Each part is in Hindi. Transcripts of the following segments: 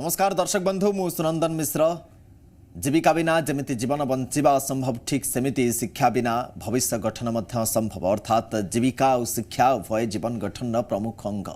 नमस्कार दर्शक बंधु मु सुनंदन मिश्र। जीविका बिना जमिति जीवन बंचिबा असंभव ठीक सेमिति शिक्षा बिना भविष्य गठन मध्य असंभव अर्थात जीविका और शिक्षा उभय जीवन गठन प्रमुख अंग।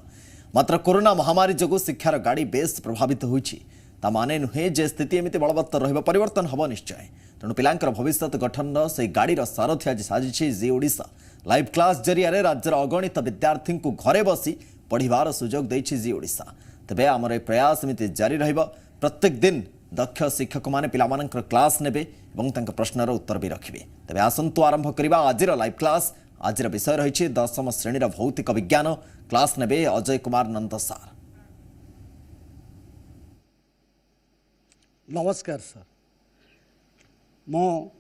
मात्र कोरोना महामारी जोगु शिक्षार गाड़ी बेस प्रभावित होइछि ता माने नुहे जे स्थिति एमिति बलवत्तर रहिबो परिवर्तन हबो निश्चय। तेणु पिलांकर भविष्य गठन से गाड़ीर सारथी आज साजिछि जी ओडिशा। लाइव क्लास जरिया राज्यर अगणित विद्यार्थी को घरे बसी पढ़िबार सुजोग दैछि जी ओडिशा। तेबे आमर ए प्रयास एमिति जारी रहिबो। प्रत्येक दिन दक्ष शिक्षक माने पिलामानकर क्लास नेबे एवं तांका प्रश्नर उत्तर भी रखिबे। तेबे आसंतु आरंभ करिबा आजिर लाइव क्लास। आजिर विषय रहिछि 10म श्रेणीर भौतिक विज्ञान। क्लास नेबे अजय कुमार नंद सार। नमस्कार सर, मो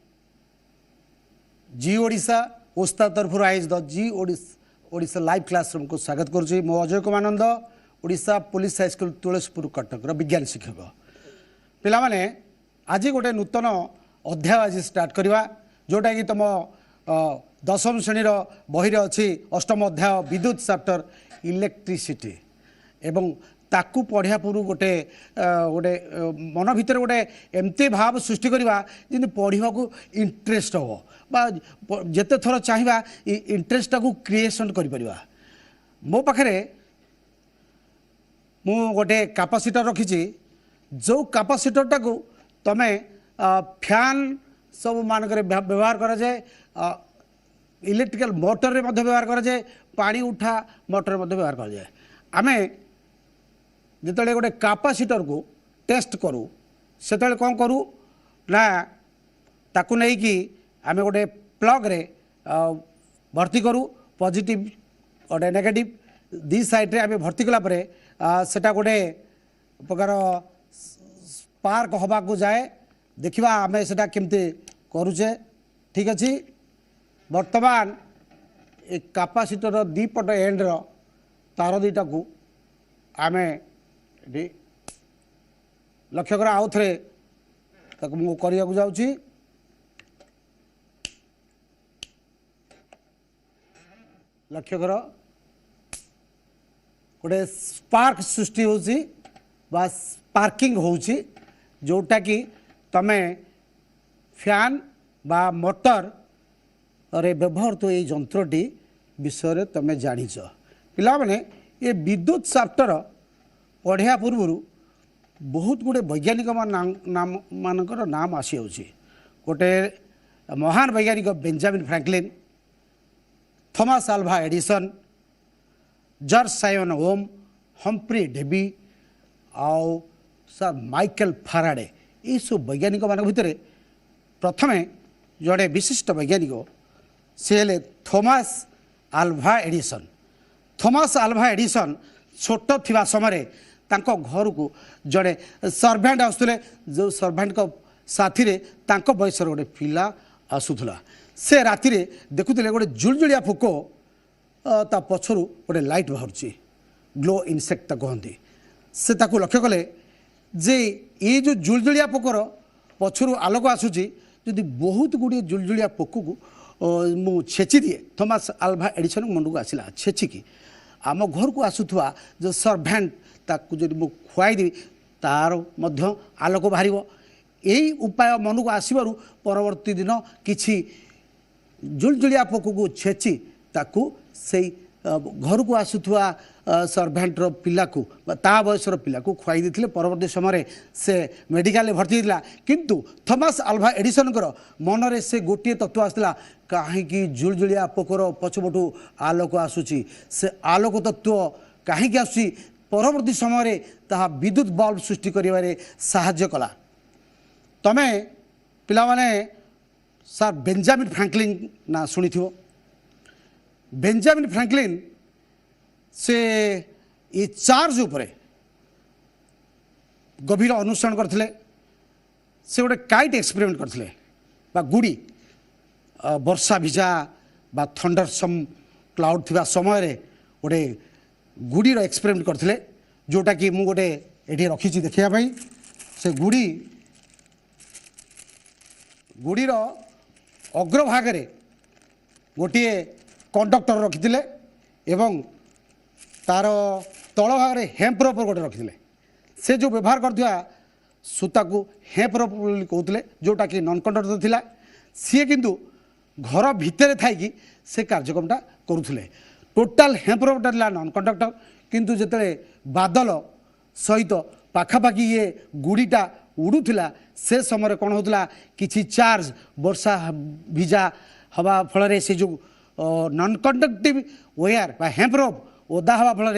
जी ओडिशा ओस्ता तरफ आइज द जी ओडिशा लाइव क्लासरूम को स्वागत करुच्ची। मो अजय कुमार नंद, ओडिशा पुलिस हाईस्कल तुलसीपुर कटक विज्ञान शिक्षक। पिला माने आज गोटे नूतन अध्याय आज स्टार्ट करवा जोटा कि तुम 10म श्रेणीर बही अच्छी 8म अध्याय विद्युत चैप्टर इलेक्ट्रिसिटी एवं ताकू पढ़िया पूर्व गोटे गोटे मन भितर गोटे एमती भाव सृष्टि करवा जी पढ़ा को इंटरेस्ट हम जिते थर चाहिए इंटरेस्ट को क्रिएशन कर मो पाखे मु गोटे कैपेसिटर रखी जो कैपेसिटर टाको तमें फैन सब मानक व्यवहार करा जाए, इलेक्ट्रिकल मोटर रे मध्य व्यवहार करा जाए, पानी उठा मोटर रे मध्य व्यवहार करा जाए। आमे जिते गोटे कैपेसिटर को टेस्ट करूँ से कौन करूँ ना ताकू नहीं कि आमे गोटे प्लग रे भर्ती करूँ पॉजिटिव गोटे नेगेटिव दी साइड रे आमे भर्ती कला परे सेटा गोटे प्रकार स्पार्क हवा को जाए। देखिबा आमे सेटा केमते करूचे। ठीक अच्छी वर्तमान एक कैपेसिटर दीपट एंड रो तार दीटा को आमे लक्ष्य कर आउ थे मु करिया को जाउची। लक्ष्य कर गोटे स्पार्क सृष्टि होची बा स्पार्किंग होची जोटा कि तमें फैन बा मोटर रे व्यवहार तो ये जंत्रटी विषय तमें जानिछ। पिला माने ये विद्युत चैप्टर पढ़िया पूर्व बहुत गुड़े वैज्ञानिक मानकर नाम आसी होची। गोटे महान वैज्ञानिक Benjamin Franklin, Thomas Alva Edison, George Simon Ohm, Humphry Davy आउ सर माइकल फाराडे ये सब वैज्ञानिक मान भितर प्रथम जड़े विशिष्ट वैज्ञानिक से हेले Thomas Alva Edison. Thomas Alva Edison छोट थिबा समय तांको घर को जड़े सर्भेंट आसुले जो सर्भेंट को साथी रे तांको बयसर गोटे पिला आसुला। से राति रे देखुले गोटे जुलजुलिया पोक ता पछरु गोटे लाइट बाहर ग्लो इनसेक्ट कहती। से ताकू लक्ष्य कले जे ये जो जुलजुलिया पोकर पछरु आलोक आसूची जदि बहुत गुड़िए जुलजुलिया पोक को मु छेची दिए। थॉमस अल्वा एडिसन मन को आसला छेचिकी आम घर को आसुवा जो सर्भेंट ताकू जब मु खुआई देवी तार मध्य आलोक बाहर। यही उपाय मन को आसबार परवर्ती दिन किछि जुलजुलिया पोक को छेची ताकू से घर को आसुवा सर्भेंटर पिला को ता बयसर पिला को खुआई देते। परवर्ती समय से मेडिकल भर्ती होता किंतु थॉमस अल्वा एडिसन मन रे से गोटे तत्व आसला कहीं जुलजुलिया पोकर पछपटू आलोक आसूची से आलोक तत्व कहीं आसूची परवर्ती समय ता विद्युत बल्ब सृष्टि करिवारे साहाय्य कला। तमें पिला माने सर बेंजामिन फ्रैंकलिन ना शुणी थो। बेंजामिन फ्रैंकलिन से ये चार्ज उपरे गभीर अनुसरण करथिले। से गोटे काइट एक्सपेरिमेंट करथिले बा गुड़ी वर्षा भिजा बा थंडरसम क्लाउड थिबा समय रे गोटे गुड़ीर एक्सपेरिमेंट करथिले जोटा कि मु गोटे एठी रखिछि देखिया भाई। से गुड़ीर अग्रभाग रे गोटे कंडक्टर रखिथिले एवं तार तल भाग हेम्प रपर गोटे रखी से जो व्यवहार करथिया सूता को हेम्प रोप बोली कहते जोटा कि नन कंडक्टर थिला सी किंतु घर भितर थी से कार्यक्रमटा करुले टोटाल हेम्प रोपटा था नन कंडक्टर किंतु जिते बादल सहित पाखापाखि ये गुड़ीटा उड़ूला से समय कौन होता किसी चार्ज वर्षा भिजा हवा फल से जो नन कंडक्टिव वायर बा हेम्प रोप ओदा हवा फल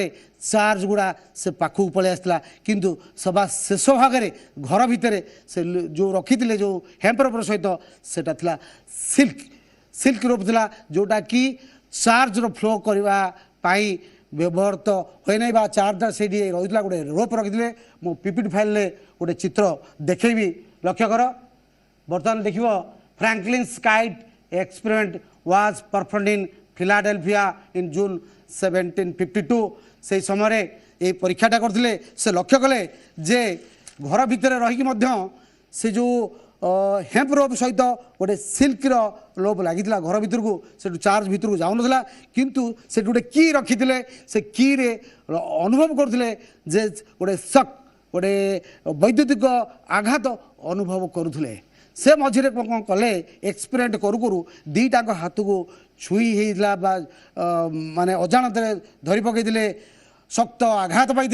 चार्ज गुड़ा से पाखु पलि आसला किंतु सभा शेष भाग में घर भितर से जो रखी जो हेम्प रोपर सहित सेटा थिला सिल्क सिल्क रोप थिला जोटा कि चार्ज रो फ्लो करने व्यवहृत हुए ना बा चार्जर से रही गोटे रोप रखी मो पीपीटी फाइल गोटे चित्र देखेबी लक्ष्य कर बर्तमान देख Franklin kite experiment was performed in Philadelphia in June 1752 से समय ये परीक्षाटा करते से लक्ष्य कले जे घर भितर रहीकि से जो हेम्प रोप सहित गोटे सिल्क रोप लगी घर भितर को से चार्ज भितर को जाऊन किंतु से गोटे की रखी से की रे अनुभव करते जे गोटे शक गोटे वैद्युतिक आघात अनुभव करुले से मझे कौन कले एक्सपेरिमेंट करू करू दीटा हाथ को छुई होता माने अजाणत धरी पकईले शक्त आघात पाई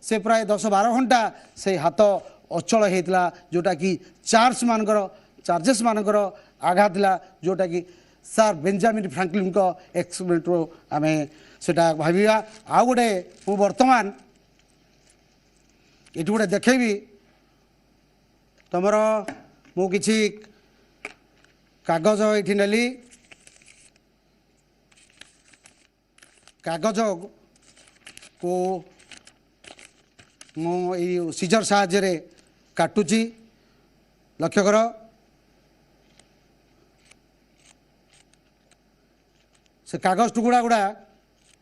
से प्राय 10-12 घंटा से हाथ अचल होता जोटा कि चार्जेस मानकर आघात था जोटा कि सर बेंजामिन फ्रैंकलिन को एक्सपेरिमेंट आम से भाविया आउ गोटे मु बर्तमान ये गोटे देखेबी तुमर मु किछि कागज ये नेली कागज को मु सीजर साहाय्य काटुची लक्ष्य कर से कागज टुकड़ा गुड़ा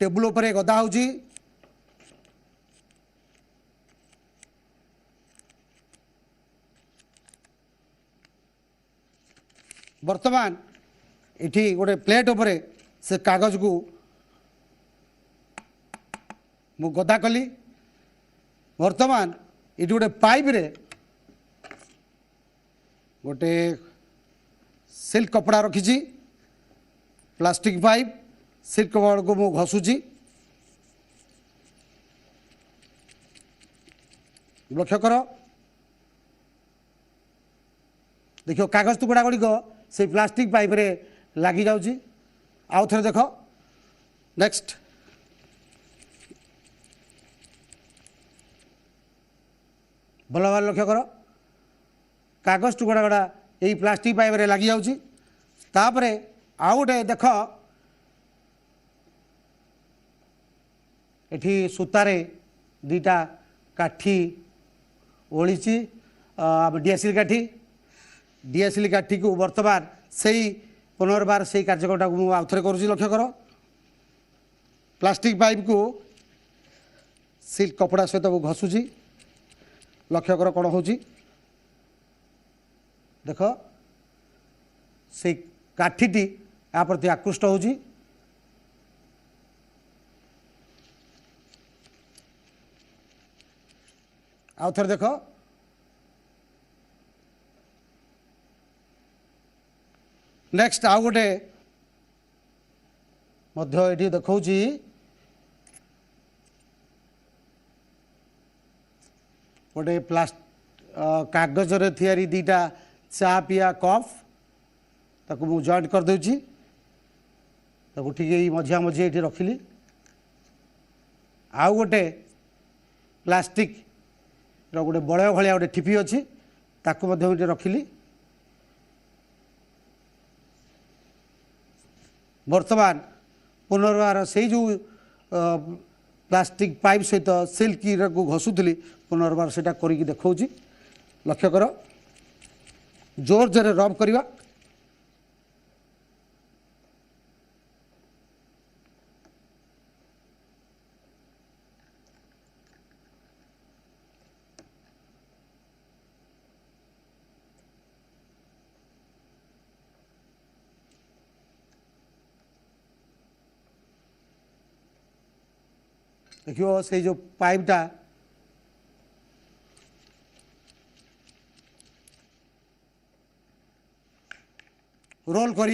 टेबुल उपरे गदा होची वर्तमान इठी गोटे प्लेट उपरे से कागज को मु गदा कली वर्तमान ये गोटे पाइप रे गोटे सिल्क कपड़ा रखी प्लास्टिक पाइप सिल्क कपड़ा को मु घसुची लक्ष्य कर देखो कागज टुकड़ा गुड़िक से प्लास्टिक पाइप रे लगी जाऊँगी आउ थे देख नेक्स्ट भल भाव लक्ष्य कर कागज टुकड़ा गुड़ा यही प्लास्टिक पाइप रे लगी जाऊँगी तापरे आउ गोटे देख एठी सूतारे दीटा काठी ओढ़ी डीएसएल काठी को वर्तमान से पुनर्बार से कार्यक्रमटा को आउ थे करुँच लक्ष्य कर प्लास्टिक पाइप को सिल्क कपड़ा सहित घसुची लक्ष्य कर कौन हो देख से काठीटी या प्रति आकृष्ट होची आउ थे देख नेक्स्ट आउ गोटे ये देखा गोटे कागज रे थियारी दीटा चा पिया कप ताको मु जॉइंट कर देउची ताको ठीक यही मझिया मझी ये रखिली आउ गोटे प्लास्टिक गोटे बड़य भाया गोटे ठिपी अच्छी ताको मध्य रखिली वर्तमान पुनर्बार से जो प्लास्टिक पाइप सहित सिल्क को घसुली पुनर्बार से करी देखा लक्ष्य कर जोर जोर रब करवा देखियो से जो पाइपटा रोल कर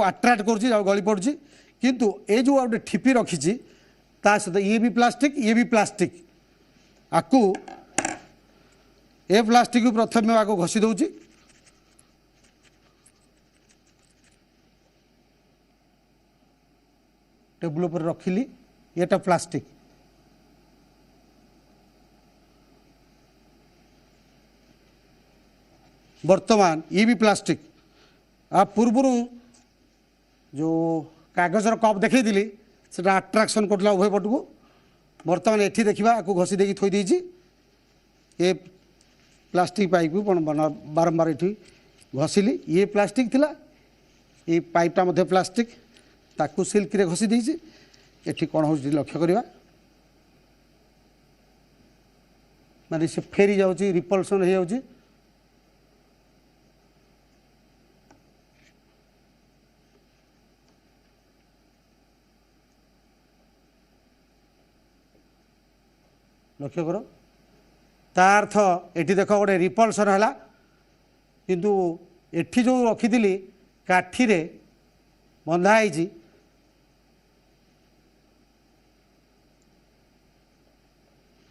अट्राक्ट कर गली पड़ी किंतु ये जो गोटे ठिपी रखी ता सहित ये भी प्लास्टिक आकु ए प्लास्टिक को प्रथम आगे घसी दूची टेबुल पर रखिली येटा प्लास्टिक वर्तमान ये भी प्लास्टिक आ पूर्व जो कागजर कप देखी से अट्राक्शन करला उभय पट को बर्तमान एठी देखा आपको घसी देकी थोई देछि ये प्लास्टिक पाइप को बारंबार ये घसिली ये प्लास्टिक थिला ये पाइपटा मध्य प्लास्टिक ताकू सिल्क रे घसी देछि एठी कोन हो लक्ष्य करवा माने से फेरी जाउची रिपल्सन हो जाउची लक्ष्य कर तार्थ एटी देख गोटे रिपल्सन है किंतु एठी जो रखी काठी रे बंधाई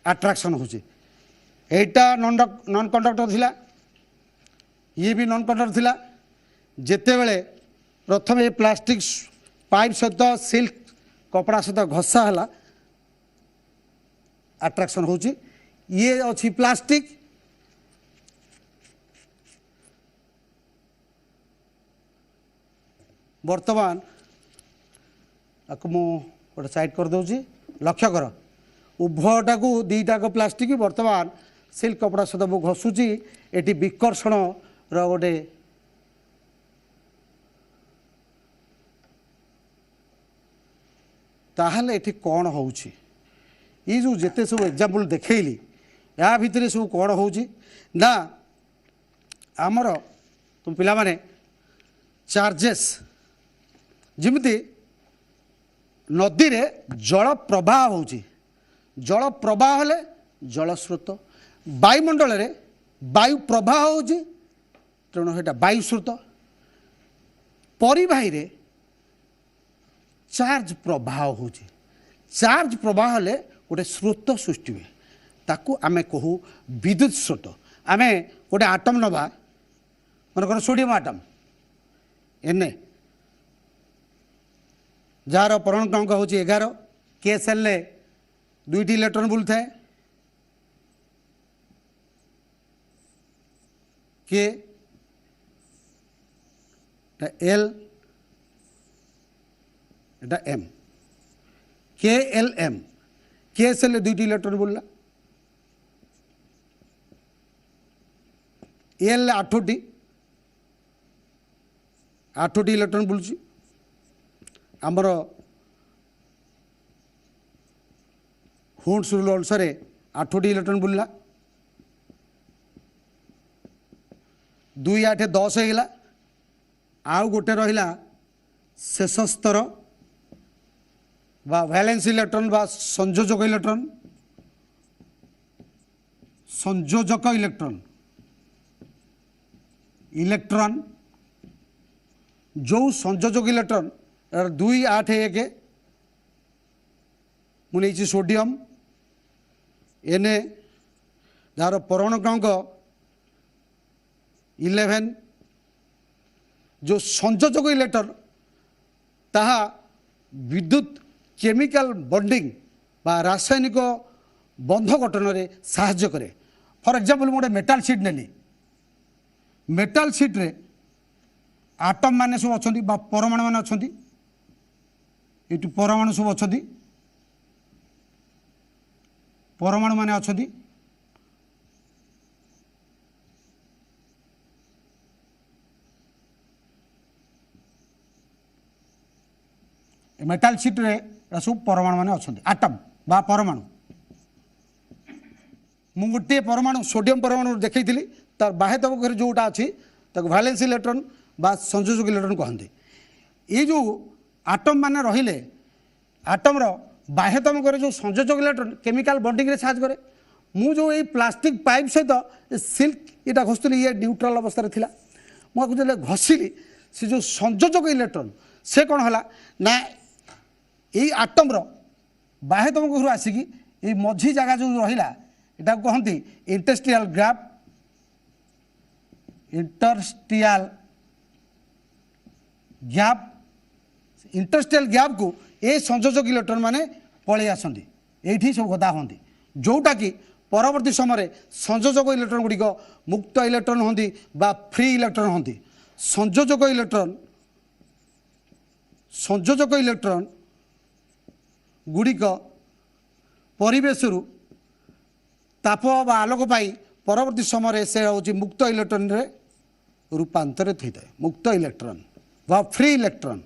अट्राक्शन होची एटा नॉन कंडक्टर थिला ये भी नॉन कंडक्टर थिला जेते बेले प्रथम ये प्लास्टिक पाइप सहित सिल्क कपड़ा सहित घसा है अट्राक्शन होची ये अच्छी प्लास्टिक वर्तमान आपको मु गोटे साइड कर दूची लक्ष्य कर उभयटा को दीटा को प्लास्टिक वर्तमान सिल्क कपड़ा सहित मु घसुची एटी विकर्षण रोटे ताहले एटी कौन होची ये जो जिते सब एग्जाम्पल देखली या भितर सब कौन हो ना आमर तुम पिला माने चार्जेस जिमिति नदी रे जल प्रवाह होची जल प्रवाह हेले जल स्रोत वायुमंडल रे वायु प्रवाह होची तेणु हेटा वायु स्रोत परिवाही रे चार्ज प्रवाह होची चार्ज प्रवाह हेले गोटे स्रोत सृष्टि हुए ताकू आमे कहू विद्युत स्रोत आमे गोटे आटम नवा मन सोडियम आटम एने जार परमाणु क्रमांक हूँ 11 केएसएल ले 2टी इलेक्ट्रॉन बुलता है के एल एम के एल एम केएसएल 2टी इलेक्ट्रॉन बोलला एल 8टी इलेक्ट्रॉन बोलुची आमर हुंड्स रूल अनुसार 8टी इलेक्ट्रॉन बोलला 2 8 10 होगा आउ गोटे रहा शेष स्तर बा वैलेंस इलेक्ट्रॉन बा संयोजक इलेक्ट्रॉन जो संयोजक इलेक्ट्रॉन 2 8 1 मुझे सोडियम एने जार परमाणु क्रमांक 11 जो संयोजक इलेक्ट्रॉन ताहा विद्युत केमिकल बॉन्डिंग बा रासायनिक बंध गठन में साहाय्य करे फॉर एग्जांपल गोटे मेटाल शीट नेली मेटाल शीट रे आटम माने सब अच्छी परमाणु माने अच्छी ये परमाणु सब अच्छी परमाणु माने अच्छी मेटाल शीट रे सब परमाणु माने अच्छी आटम बा परमाणु मु गोटे परमाणु सोडियम परमाणु देखी तार बाह्य तबक जोटा अच्छी वैलेंस इलेक्ट्रॉन बा संयोजक इलेक्ट्रॉन कहते ये जो आटम माने रहिले आटम रो बाह्य तबक जो संयोजक इलेक्ट्रॉन केमिकल बॉन्डिंग रे साहाय्य करे मु जो ये प्लास्टिक पाइप सहित सिल्क यहाँ घसुली ये न्यूट्राल अवस्था थिला मुझे घसिली से जो संयोजक इलेक्ट्रॉन से कौन है ना यही आटम बाह्यतम घर आसिक ये मझी जगह जो रहा यहाँ कहती इंटरस्टियल गैप इंटरस्टियल गैप को ये संयोजक इलेक्ट्रॉन माने पलि आसती ये सब गदा हमें जोटा कि परवर्ती समय संयोजक इलेक्ट्रॉन गुड़िक मुक्त इलेक्ट्रॉन होती बा फ्री इलेक्ट्रॉन होती संयोजक इलेक्ट्रॉन गुड़िक परिवेश ताप बा आलोक पाई परवर्ती समय से हूँ मुक्त इलेक्ट्रॉन रे रूपांतरित होता है मुक्त इलेक्ट्रॉन व फ्री इलेक्ट्रॉन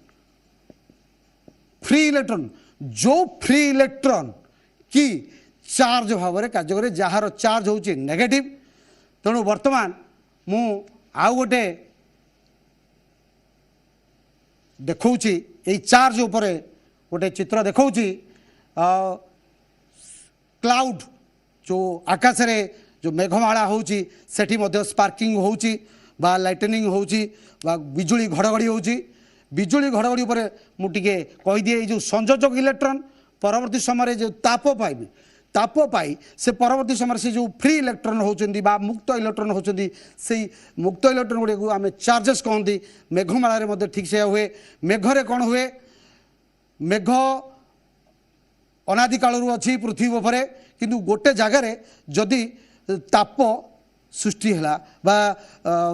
जो फ्री इलेक्ट्रॉन की चार्ज भाव में कार्य करे जार चार्ज होची नेगेटिव तेणु वर्तमान मु आउ गोटे देखौची ए चार्ज उपरे गोटे चित्र देखौची क्लाउड जो आकाश रे जो मेघमाला होची सेठी मध्य स्पार्किंग होची बा लाइटनिंग होची बा बिजुली घड़घड़ी होची बिजुली घड़घड़ी उपरे मु टिके कहि दिए जो संयोजक इलेक्ट्रॉन परवर्ती समय जो ताप पाई से परवर्ती समय से जो फ्री इलेक्ट्रॉन होचंदी बा मुक्त इलेक्ट्रॉन होचंदी से मुक्त इलेक्ट्रॉन गुड़े को आम चार्जेस कहती मेघमाला मध्य ठीक से हुए मेघरे कौन हुए मेघ अनादि कालरू अच्छी पृथ्वी उपरे किंतु गोटे जगार जदि ताप सृष्टि है बा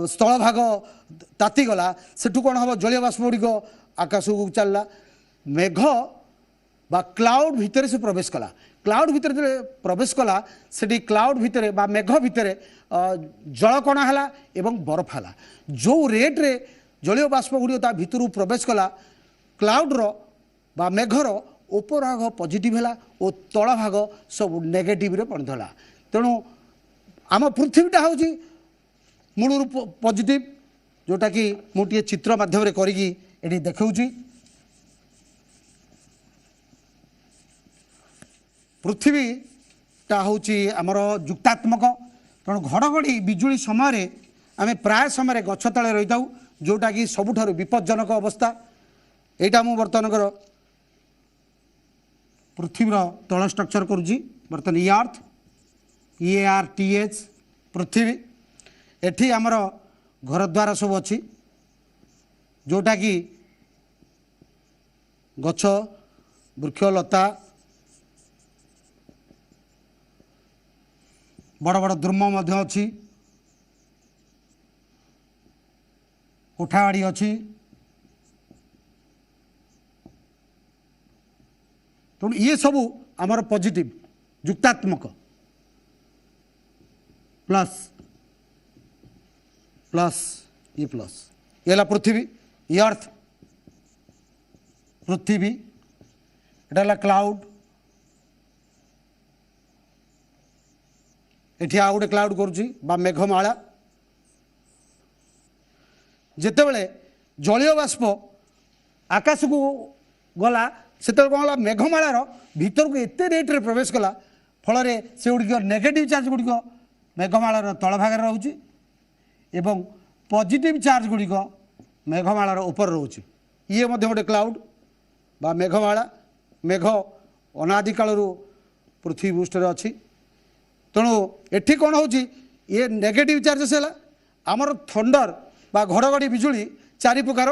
स्थल भाग तातीगला सेठू कौन हम जलीय बाष्प गुड़िक आकाश को चलला मेघ बा क्लाउड भितर से प्रवेश कला क्लाउड भितर प्रवेश कला से क्लाउड भितर बा मेघ भितर जलकणा है एवं बरफ है जो रेट रे जलीय बाष्प गुड़िक ता भितर प्रवेश कला क्लाउड्र बा मेघर ऊपर भाग पॉजिटिव है और तल भाग सब नेगेटिव रे पड़ला तेणु आम पृथ्वीटा हूँ मूल पॉजिटिव जोटा कि मुझे चित्र माध्यम करी देखा पृथ्वीटा हूँ आमर युक्तात्मक तेणु घड़घड़ी बिजुली समय आम प्राय समय गछ तले रही था जोटा कि सबुठारु विपज्जनक अवस्था यहाँ मु बर्तमान पृथ्वीर तल स्ट्रक्चर करुँची बर्तमान ई अर्थ EARTH पृथ्वी एठी आमर घर द्वार सब अच्छी जोटा कि गछ वृक्ष लता बड़ बड़ द्रुम मध्य अच्छी कोठाबाड़ी अच्छी तेणु ये सबू आमर पॉजिटिव युक्तात्मक प्लस प्लस ये प्लस ये ला पृथ्वी ये अर्थ पृथ्वी एटा क्लाउड एठी आ गोटे क्लाउड करुच्ची बा मेघमाला जितेबले जलीय बाष्प आकाश को गला से कौन मेघमालार भीतर को एत रेट्रे प्रवेश कला फल से गुड़िक नेगेटिव चार्ज गुड़िक मेघमालार तल भाग रोचे एवं पॉजिटिव चार्ज गुड़िक मेघमालार ऊपर रोचे ये गोटे क्लाउड बा मेघमाला मेघ अनादि कालरू पृथ्वी पृष्ठरे अच्छी तेणु एठी कौन हो ये नेगेटिव चार्जेस है आमर थंडर बा घड़घड़ी बिजुली चारि प्रकार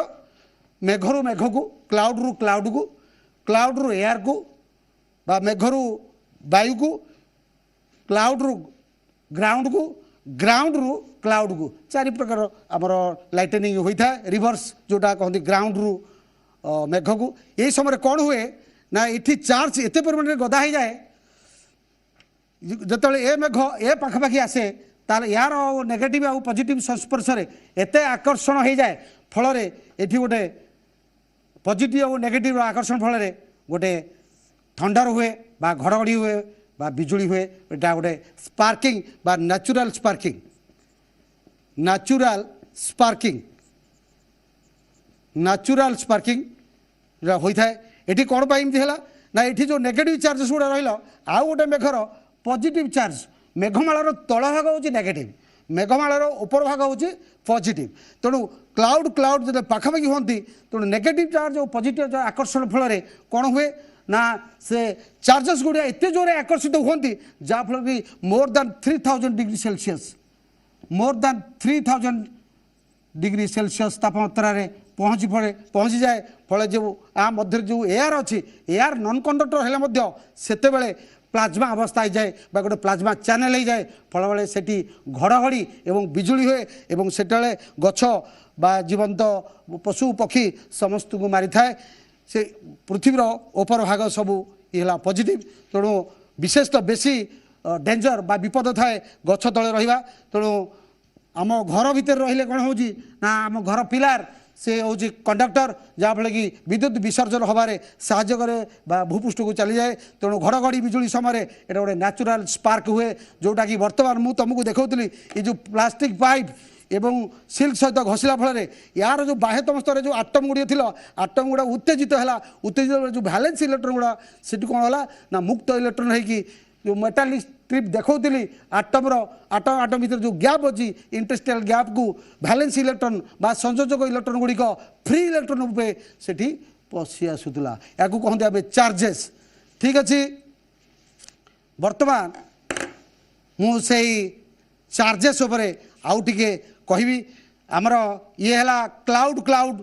मेघरू मेघ को क्लाउड रु एयर को बा मेघरू वायु को क्लाउड रु ग्राउंड रु क्लाउड को चारि प्रकार आमर लाइटनिंग होता है रिवर्स जोटा कहते ग्राउंड रु मेघ को यही समय कौन हुए ना ये चार्ज एत परिमाण गदा हो जाए जो ए मेघ ए पाखापाखि आसे तार यार नेगेटिव आउ पॉजिटिव संस्पर्श एत आकर्षण हो जाए फल ये गोटे पॉजिटिव और नेगेटिव आकर्षण फल गोटे थंडर हुए बा घड़घड़ी हुए बा बिजुली हुए एटा गोटे स्पार्किंग बा नेचुरल स्पार्किंग होता है ये कौन पाई ना ये जो नेगेटिव चार्जेस गुड़ा रहा आउ गोटे मेघर पॉजिटिव चार्ज मेघमालार तल भाग हूँ नेगेटिव मेघमाଳାर उपर भाग हूँ पॉजिटिव तेणु क्लाउड क्लाउड जो पाखापाखि हमें तेणु नेगेटिव चार्ज और पॉजिटिव चार्ज आकर्षण फल कौन हुए ना से चार्जेस गुड़िया एत जोर आकर्षित होती जहाँफल कि more than 3000 degree Celsius more than 3000 degree Celsius तापमात्रा पहुँची जाए फल जो आ मध्य जो एयर अच्छी एयर नॉन कंडक्टर हेले सेते बेले प्लाज्मा अवस्था हो जाए गोटे प्लाज्मा चैनल हो जाए फल बेले से घड़घड़ी एवं बिजुली हुए एवं से गछ बा जीवंत पशु पक्षी समस्त को मारी थाए से पृथ्वीर ओपर भाग सबू ये पॉजिटिव तेणु विशेष तो बेसी डेंजर बा विपद थाए गछ तले रहिबा तेणु आम घर भितर रहिले कौन हो ना आम घर पिलार से हूँ कंडक्टर जहाँफल कि विद्युत विसर्जन हबारे साहाय्य करे बा भूपृष्ठ को चली जाए तेणु घड़घड़ी बिजुली समय एटा गोटे न्याचुराल स्पार्क हुए जोटा कि बर्तमान मुझे तुमको देखौली ये जो प्लास्टिक पाइप एवं सिल्क सहित घषिला फल यार जो बाह्यतम स्तर जो आटम गुड़िए थी आटम गुड़ा उत्तेजित है उत्तेजित जो भैलेंस इलेक्ट्रन गुड़ा से कौन है ना मुक्त इलेक्ट्रन है जो मेटालिक स्ट्रिप देखौली आटम आटम भीतर जो गैप अच्छी इंटरस्टेल गैप को भैलेंस इलेक्ट्रन बा संयोजक इलेक्ट्रन गुड़िक फ्री इलेक्ट्रन रूपे से पशि आसूला या कहते हैं चार्जेस ठीक अच्छे बर्तमान मुझे चार्जेस आउ टे कहबी आमर ये है क्लाउड क्लाउड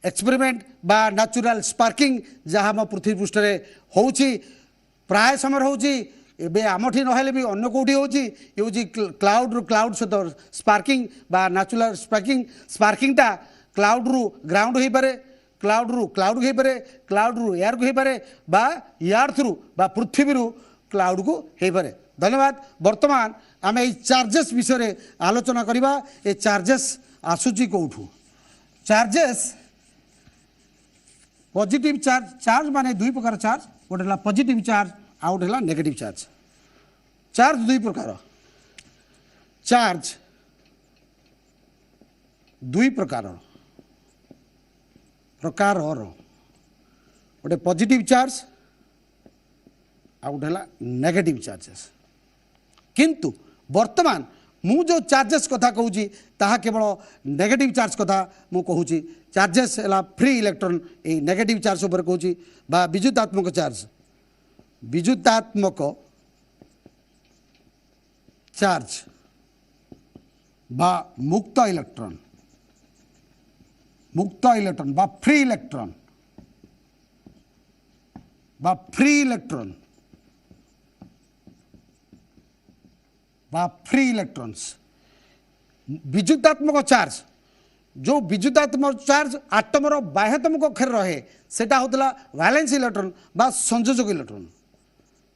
एक्सपेरिमेंट बा नेचुरल स्पार्किंग जहाँ आम पृथ्वी पृष्ठ हो प्राय समय हो एबे आमठी नहले भी अन्य कौटी होची क्लाउड रु क्लाउड सहित स्पार्किंग बा नेचुरल स्पार्किंगटा क्लाउड रु ग्राउंड हो पारे क्लाउड रु क्लाउड हो पारे क्लाउड रु एयर को हो पारे बा अर्थ रु बा पृथ्वी रु क्लाउड को हो पारे धन्यवाद बर्तमान आम ये चार्जेस विषय आलोचना करवा ये चार्जेस आसूची कौठू चार्जेस पॉजिटिव चार्ज चार्ज माने दुई प्रकार चार्ज गोटे पॉजिटिव चार्ज आउट है नेगेटिव चार्ज चार्ज दुई प्रकार चार्ज दुई प्रकार प्रकार गोटे पॉजिटिव चार्ज आउट है नेगेटिव चार्जेस किंतु वर्तमान मु जो चार्जेस कथा कहूँ ताहा केवल नेगेटिव चार्ज कथा मु कहूँ चार्जेस है फ्री इलेक्ट्रॉन ये नेगेटिव चार्ज उपर कहूँ बा विद्युतात्मक चार्ज विद्युतात्मक चार्ज बा मुक्त इलेक्ट्रॉन बा फ्री इलेक्ट्रॉन बा फ्री इलेक्ट्रॉन्स विद्युतात्मक चार्ज जो विद्युतात्मक चार्ज आटमर बाह्यतम कक्षर रहे सेटा होतला वैलेंस इलेक्ट्रॉन बा संयोजक इलेक्ट्रॉन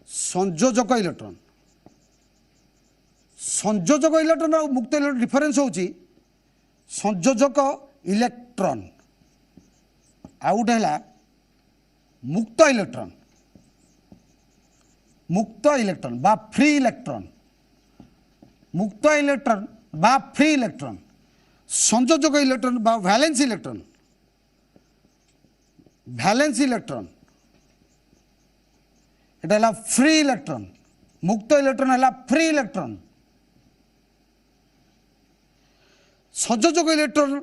संयोजक इलेक्ट्रॉन और मुक्त इलेक्ट्रॉन डिफरेंस होची संयोजक इलेक्ट्रॉन आउट है मुक्त इलेक्ट्रॉन बा फ्री इलेक्ट्रॉन मुक्त इलेक्ट्रॉन बा फ्री इलेक्ट्रॉन संयोजक इलेक्ट्रॉन बा वैलेंस इलेक्ट्रॉन एटा फ्री इलेक्ट्रॉन मुक्त इलेक्ट्रॉन है फ्री इलेक्ट्रॉन संयोजक इलेक्ट्रॉन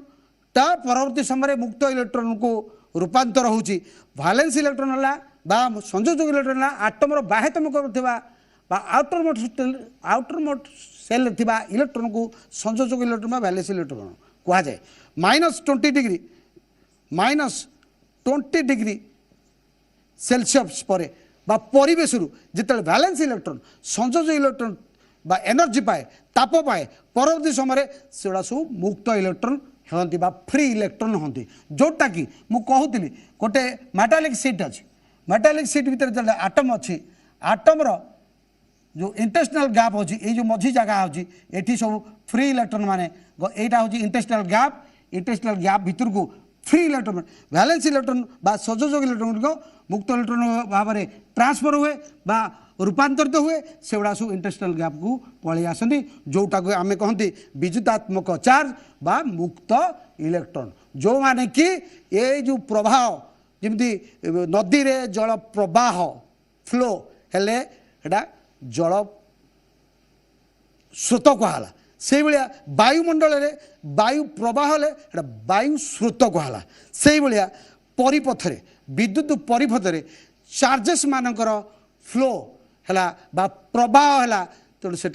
टा परवर्ती समय मुक्त इलेक्ट्रॉन को रूपांतर होची वैलेंस इलेक्ट्रॉन है बा संयोजक इलेक्ट्रॉन है आटमर बाह्यतम करथिबा बा आउटरमोस्ट सेल थिबा इलेक्ट्रॉन को संयोजक इलेक्ट्रॉन बा वैलेंस इलेक्ट्रॉन कहा जाए -20 डिग्री सेल्सियस पर बा परिवेश जिते वैलेंस इलेक्ट्रॉन संयोजक इलेक्ट्रॉन बा एनर्जी पाए ताप पाए परवर्ती समय से सब मुक्त इलेक्ट्रॉन होती बा फ्री इलेक्ट्रॉन होती जोटा कि मु कहूली गोटे मेटालिक सीट अच्छी मेटालिक सीट भीतर जो आटम अच्छी आटमर जो इंटरस्टेलर गैप अच्छी ये जो मझी जगह अच्छी ये सब फ्री इलेक्ट्रॉन माने यहाँ हूँ इंटरस्टेलर गैप भीतर को फ्री इलेक्ट्रॉन वैलेंस इलेक्ट्रॉन बा संयोजक इलेक्ट्रॉन गुड़िक मुक्त इलेक्ट्रॉन भाव में ट्रांसफर हुए बा रूपांतरित हुए से गुड़ा सब इंटरस्टेलर गैप को पलि आसती जोटा को आम कहती विद्युतात्मक चार्ज बा मुक्त इलेक्ट्रॉन जो माने कि ये जो प्रवाह जमी नदी रे जल प्रवाह फ्लो हेले जल स्रोत कहला से भाया वायुमंडल रे वायु प्रवाह हेले वायु स्रोत कहला से भाया परिपथ रे विद्युत परिपथ रे चार्जेस मानकर फ्लो है प्रवाह है तेणु से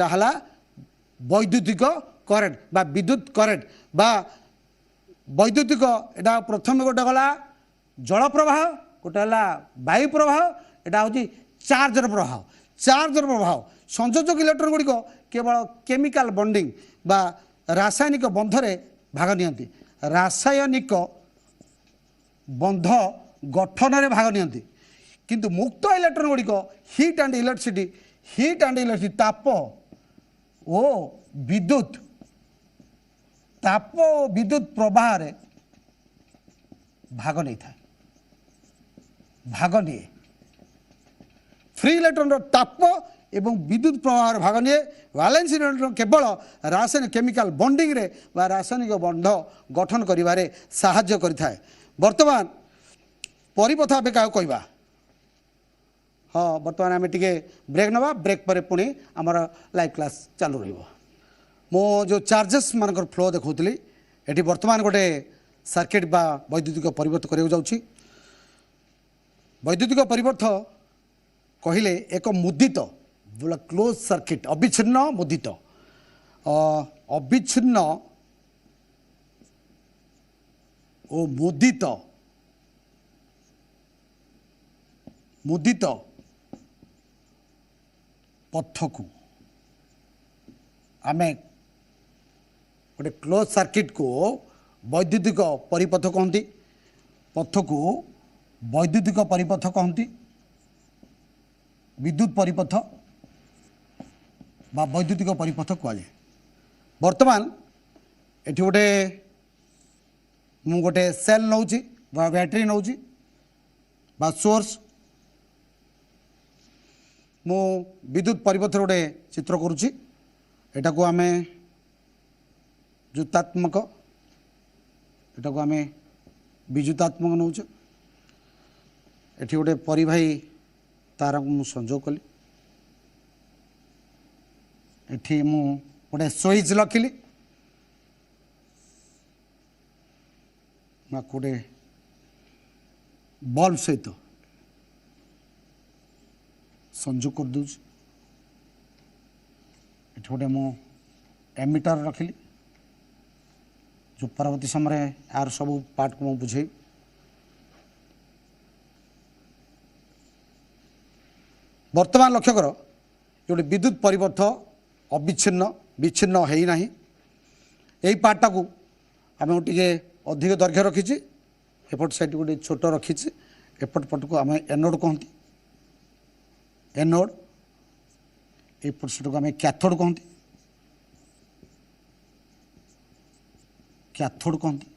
वैद्युतिक करेन्ट बा विद्युत करेन्ट बा वैद्युतिक एटा प्रथम गोटे गला जल प्रवाह गोटे है वायु प्रवाह एटा हूँ चार्जर प्रवाह संयोजक इलेक्ट्रॉन गुड़िक केवल केमिकल बॉन्डिंग बा रासायनिक बंधरे भाग नियंती रासायनिक बंध गठन रे भाग नियंती किंतु मुक्त इलेक्ट्रॉन गुड़िक हीट एंड इलेक्ट्रिसिटी ताप ओ विद्युत ताप ओ विद्युत प्रवाह रे भाग नहीं था भाग निए फ्री इलेक्ट्रॉन ताप एवं विद्युत प्रवाह भाग निए वैलेंस इलेक्ट्रॉन केवल रासायनिक केमिकल बॉन्डिंग रे बा रासायनिक बंध गठन करिवारे सहाय्य करिथाय वर्तमान परिपथ आबे का कहबा हाँ बर्तमान आम टे ब्रेक नवा ब्रेक पर पुणी आमर लाइव क्लास चालू रहिबो मो जो चार्जेस मानकर फ्लो देखौतली एटी वर्तमान गोटे सर्किट बा वैद्युतिक परिवर्तन करियो जाउछि वैद्युतिक परिवर्तन कहिले एक मुदित बोला क्लोज सर्किट अविच्छिन्न मुदित अविच्छिन्न ओ मुदित मुदित पथ को आम गोटे क्लोज सर्किट को वैद्युतिक परिपथ कहती पथ को वैद्युतिक परिपथ कहती विद्युत परिपथ बा वैद्युतिक परिपथ कहुए वर्तमान एटी गोटे मु गोटे सेल नौची बा बैटरी नौची बा सोर्स मु विद्युत परिपथ गोटे चित्र करुच्ची एटा को आमे जुतात्मक एटा को आमे विजुतात्मक नौचे एठी गोटे परिवाही तार को मु संजोग कली एठी मु गोटे स्विच लखिली गोटे बल्ब सहित संजोग कर दूँ ये गोटे मु एमिटर रखिली जो परवर्ती समय यार सब पार्ट को बुझे वर्तमान लक्ष्य कर जो विद्युत परिवर्तन अविच्छिन्न विच्छिन्न है ना यही पार्टा को आम टे अधिक दैर्घ्य रखी एपट साइड गोटे छोट रखी एपट पट को आम एनोड कहती एनोड एपट साइड को आम कैथोड कहती कैथोड कहती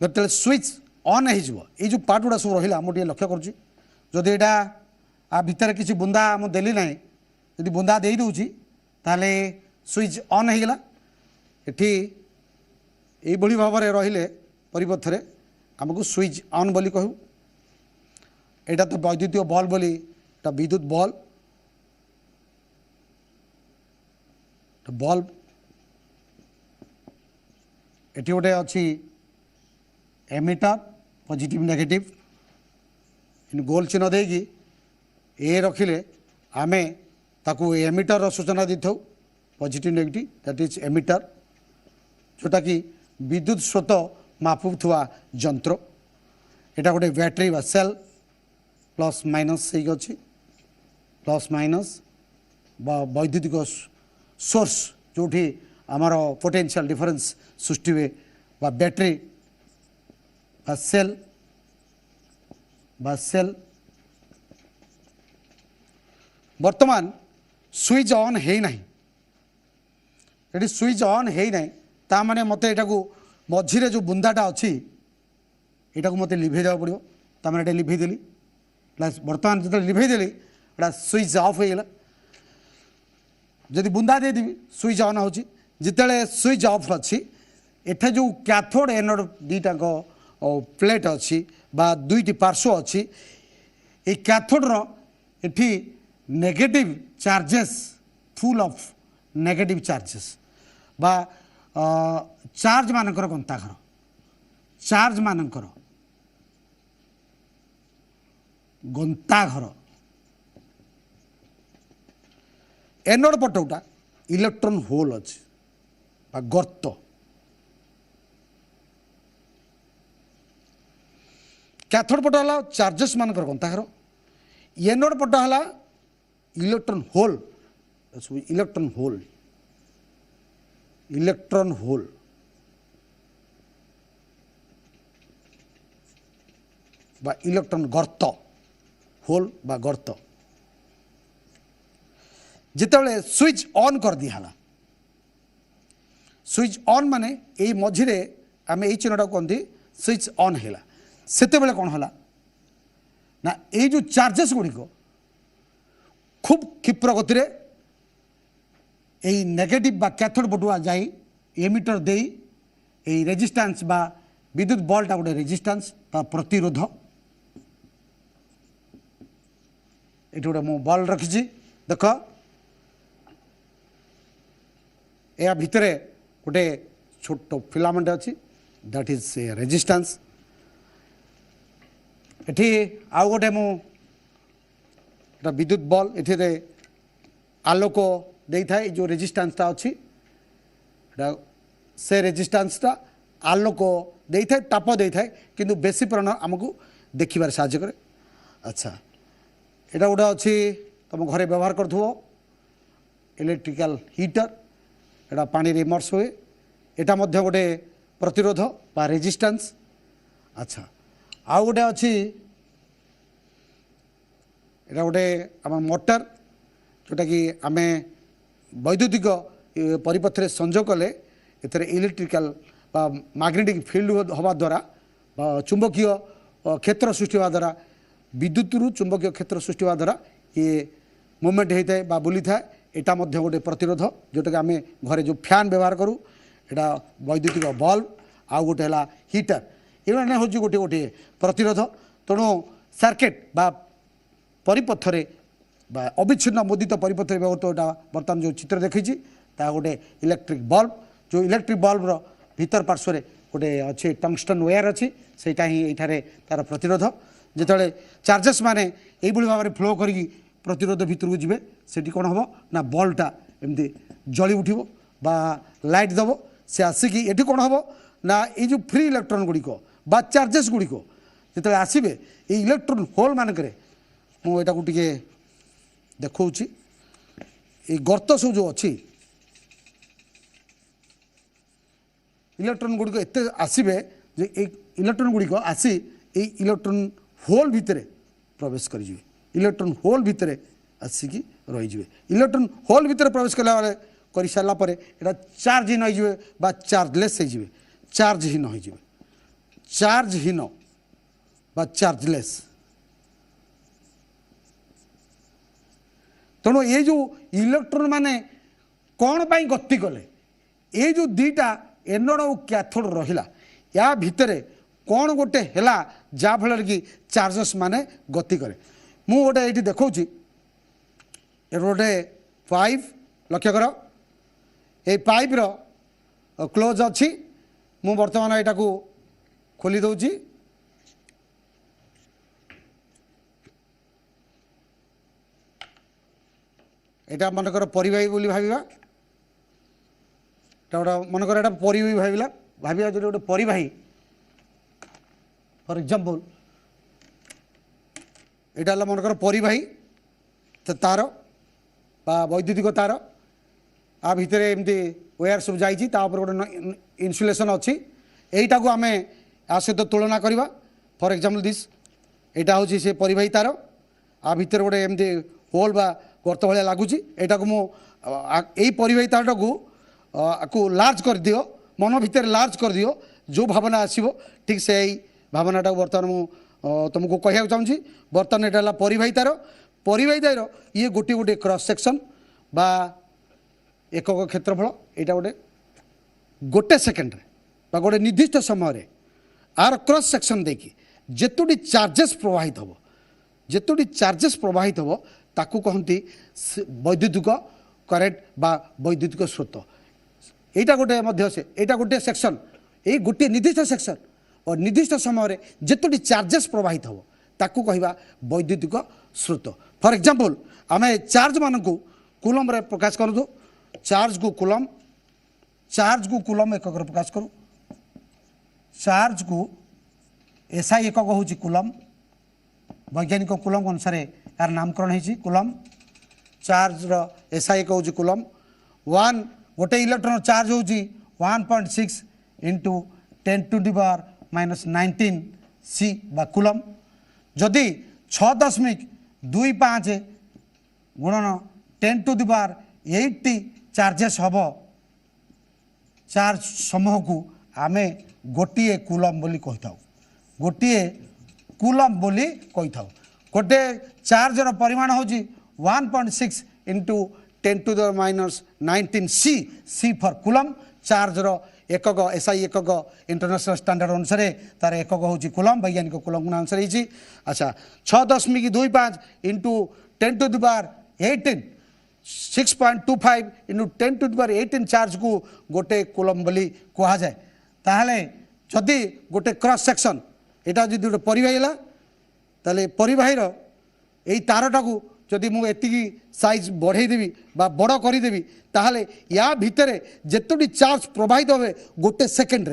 जो स्विच ऑन हो पार्ट गुड़ा सब रहा मुझे लक्ष्य करुँची जदि यहाँ आ भितर किसी बुंदा मुझे देली ना यदि बुंदा दे दूची ताले स्विच ऑन हो गला एठी यही भाव में रहिले परिपथ रे आमको स्विच ऑन बोली कहू एटा तो वैद्युतिक बल्ब बोली एटा विद्युत बल्ब बल्ब एटी गोटे अच्छी एमिटर पॉजिटिव नेगेटिव इन गोल चिन्ह देगी ए रखिले आमे ताकू एमिटर सूचना दी था positive negative that is emitter जोटा कि विद्युत स्रोत मापुवा जंत्र एटा गोटे बैटरी बा सेल प्लस माइनस से अच्छी प्लस माइनस बा वैद्युतिक सोर्स जोठी आमर पोटेंशियल डिफरेंस सृष्टि हुए बा बैटरी बा सेल वर्तमान स्विच ऑन है ना ये स्विच ऑन है ना ता माने मते एटा को मझिरे जो बुंदाटा अच्छी एटा को मते लिभे जावा पड़ो ता माने लिभे देली प्लस वर्तमान जो लिभे देली एटा स्विच ऑफ हो गला जदि बुंदा दे देबी स्विच ऑन होची जिते स्विच ऑफ अच्छी एठे जो कैथोड एनोड दुईटा प्लेट अच्छी बा दुईटी पार्श्व अच्छी ये कैथोड एठी negative charges full of negative charges बा चार्ज मानकर गंताघर चार्ज मानकर गंताघर एनोड पटौटा इलेक्ट्रॉन होल अच्छे बा गर्त कैथोड पट है चार्जेस मानकर गंताघर एनोड पट है electron hole electron hole electron hole बा इलेक्ट्रॉन गर्त होल बा गर्त जितेबाला स्विच ऑन कर दिहला स्विच ऑन माने यही मझिरे आम यही चिन्हटा कहते स्विच ऑन है से कौन है ना ये जो चार्जेस गुड़िक खूब क्षिप्र गति यही नेगेटिव बा कैथोड पटुआ जाई एमिटर दे यही रेजिस्टेंस बा विद्युत बल्टा गोटे रेजिस्टेंस बा प्रतिरोध ये गोटे मु बल रखी देख या भितर गोटे छोट फिलामेंट अच्छी दैट इज ए रेजिस्टेंस एठी आउ गोटे मु विद्युत बल ये आलोक दे था जो रेजिस्टेंसटा अच्छी से रेजिस्टेंसटा आलोक दे था ताप दे था किंतु बेसी परिमाण आमको देखिबार साहाय्य करे अच्छा यहाँ गोटे अच्छी तुम घरे व्यवहार करूँ इलेक्ट्रिकल हीटर एटा पानी रे इमर्स हुए एटा मध्य गोटे प्रतिरोध बा रेजिस्टेंस अच्छा आउ गोटे अच्छी एटा गोटे आम मोटर जोटा कि आम वैद्युतिक परिपथ रे संजोग कले एथरे इलेक्ट्रिकल बा मैग्नेटिक फील्ड हवा द्वारा चुंबकीय क्षेत्र सृष्टि होगा द्वारा विद्युत रु चुंबकीय क्षेत्र सृष्टि होगा द्वारा ये मूवमेंट होता है बा बुली था एटा मध्य गोटे प्रतिरोध जोटा कि आम घरे जो फैन व्यवहार करूँ एटा वैद्युतिक बल्ब आउ गोटे है हीटर ये हूँ गोटे गोटे प्रतिरोध तेणु सर्किट बा परिपथरे बा अविच्छिन्न मुदित परिपथ व्यवहृत यहाँ बर्तमान जो चित्र देखी गोटे इलेक्ट्रिक बल्ब जो इलेक्ट्रिक बल्ब भीतर पार्श्व गोटे अच्छे टंगस्टन वायर अच्छी सेटा ही ये तार प्रतिरोध जिते चार्जेस माने यही भाव में फ्लो करी प्रतिरोध भितर को जी से कौन हम ना बल्बटा एमती जली उठो बा लाइट दब से आसिकी ये कौन हम ना ये जो फ्री इलेक्ट्रॉन गुड़िक बा चार्जेस गुड़िक जिते आसबे ये इलेक्ट्रॉन होल मानक मुझा को टे देखा ये गर्त सब जो अच्छी इलेक्ट्रॉन गुड़िक एत आसबे जे इलेक्ट्रॉन गुड़िक आसी ये इलेक्ट्रॉन होल भितर प्रवेश कर इलेक्ट्रॉन होल भितर आसिकी रही इलेक्ट्रॉन होल भितर प्रवेश कला कर सारापर यहाँ चार्जहीन हो बा चार्जलेस हो चार्जहीन हो चार्जहीन बा चार्जलेस तेणु ये जो इलेक्ट्रॉन माने कौन पाई गति कले ये जो दीटा एनोड और कैथोड रहिला या भितर कौन गोटे हैला जा फल कि चार्जेस माने गति करे मु गोटे ये देखा गोटे पाइप लक्ष्य कर ये पाइप रो क्लोज अच्छी मु बर्तमान यहाँ को खोली दौची यहाँ मनकर परिवाही बोली भाविबा गोटे मनकर यहाँ परिवाही भाविला भाविया जो गोटे परिवाही फॉर एग्जांपल यहाँ मनकर परिवाही तार बा वैद्युतिक तार आ भितर एमती वायर सब जाइए गोटे इन्सुलेशन अच्छी यहीटा को आम आ सहित तुलना करवा फॉर एग्जांपल दिस यहाँ हूँ से परिवाही तार आ भितर गोटे एमती होल बा गर्त भाया लगुच यहाँ को यही परिवाही तारटा को लार्ज कर दियो मन भितर लार्ज कर दियो जो भावना आसो ठीक से यही भावनाटा बर्तमान मु तुमको कहना चाहूँगी बर्तमान यहाँ परिवाही तार ये गोटे गोटे क्रॉस सेक्शन बा एकक क्षेत्रफल यहाँ गोटे गोटे सेकेंड बा गोटे निर्दिष्ट समय आर क्रॉस सेक्शन देखी जेतोटी चार्जेस प्रवाहित हम जेतोटी चार्जेस प्रवाहित हम ताकू कहती वैद्युतिक करेंट बा वैद्युतिक स्रोत एटा गोटे सेक्शन ये गोटे निर्दिष्ट सेक्शन और निर्दिष्ट समय जितोटी चार्जेस प्रवाहित हम ताकू कहवा वैद्युतिक स्रोत फॉर एग्जांपल आम चार्ज मान को कूलम रे प्रकाश करूँ चार्ज को कूलम एकक प्रकाश करूँ चार्ज को एसआई एकक हूँ कूलम वैज्ञानिक कूलम अनुसार यार नामकरण है कूलम चार्ज एसआई एक हूँ कूलम वन गोटे इलेक्ट्रॉन चार्ज हूँ 1.6 इंटू 10⁻⁻19 सी बा कूलम जदि 6.25 गुणन 10⁸ चार्जेस हम चार्ज समूह को आमे गोटे कूलम बोली कही था गोटे कूलम बोली कही था गोटे चार्जर परिमाण हूँ 1.6 इंटू 10⁻⁻19 सी फॉर कूलम चार्जर एकक एसआई एकक इंटरनेशनल स्टैंडर्ड अनुसार तार एकक हूँ कूलम वैज्ञानिक कूलम अनुसार अच्छा 6.25 इंटू 10⁻18 6.25 इंटू 10⁻18 चार्ज को गोटे कूलम बोली कह जाए ताहले जदि गोटे क्रॉस सेक्शन एटा जदि गोटे परिवाही है ताले परिवाहीर यही तारटा को जदि मुझे साइज बढ़ईदेवी बड़ करदेवी ताहले या भितर जितोटी चार्ज प्रवाहित हे गोटे सेकेंड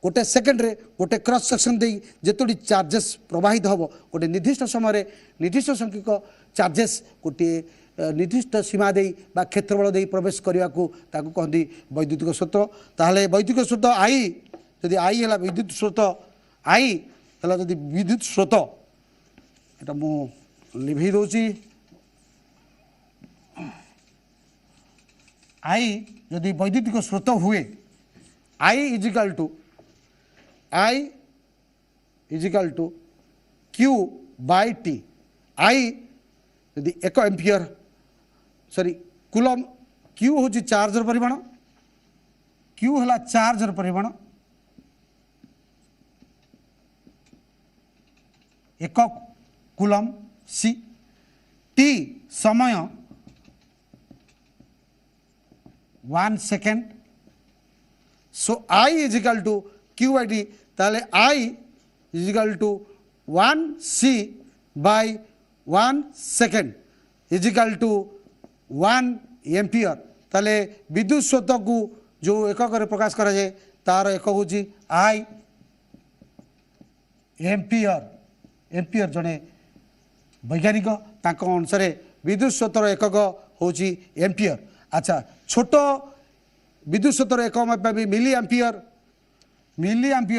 गोटे क्रॉस सेक्शन दे जितोटी चार्जेस प्रवाहित हम गोटे निर्दिष्ट समय निर्दिष्ट संख्यक चार्जेस गोटे निर्दिष्ट सीमा दे क्षेत्रफल दे प्रवेश करने को कहती वैद्युतिक स्रोत ताहले वैद्युतिक स्रोत आई जदि आई है विद्युत स्रोत आई है जदि विद्युत स्रोत एटा मु लिभे दूची आई जदि वैद्युतिक स्रोत हुए I equal to Q by T I यदि 1 एम्पियर सॉरी कूलम क्यू हूँ चार्जर परिमाण क्यू है चार्जर परिमाण एक कूलम सी टी समय 1 second so I equal to Q by T ताले I equal to 1 C by 1 second equal to 1 ampere ताले विद्युत स्रोत को जो एकक प्रकाश करा जाए तार एकक हूँ आई एम्पियर जड़े वैज्ञानिक अनुसार विद्युत स्रोतर एकक हूँ एम्पियर अच्छा छोट विद्युत स्रोतर एकक भी मिली एम्पियर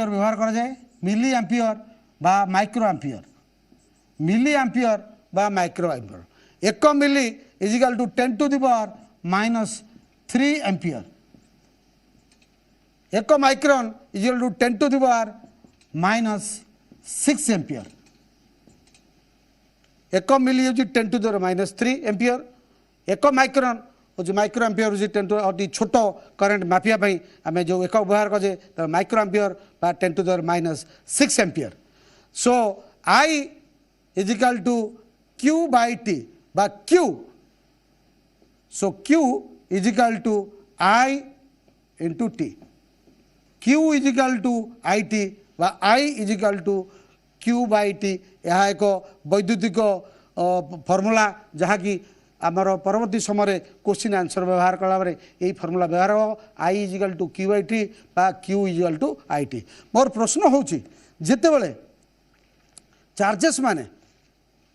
व्यवहार करा जाए मिली एम्पियर बा micro ampere 1 milli is equal to 10⁻³ ampere 1 micron is equal to 10⁻6 ampere 1 milli हूँ 10⁻³ एम्पियर 1 माइक्रोन हूँ माइक्रो एम्पियर हूँ छोट करेन्ट मापियापी आम जो एक व्यवहार करे माइक्रो एम्पियर बा 10⁻6 ampere so I equal to Q by T बा Q so Q equal to I into T Q equal to I T बा I equal to Q by T यह एक वैद्युतिक फर्मूला जहाँकि आमर परवर्ती समय क्वेश्चन आंसर व्यवहार कलापर यही फर्मूला व्यवहार हो I equal to Q I T बा Q equal to I T मोर प्रश्न हूँ जिते बड़े चार्जेस माने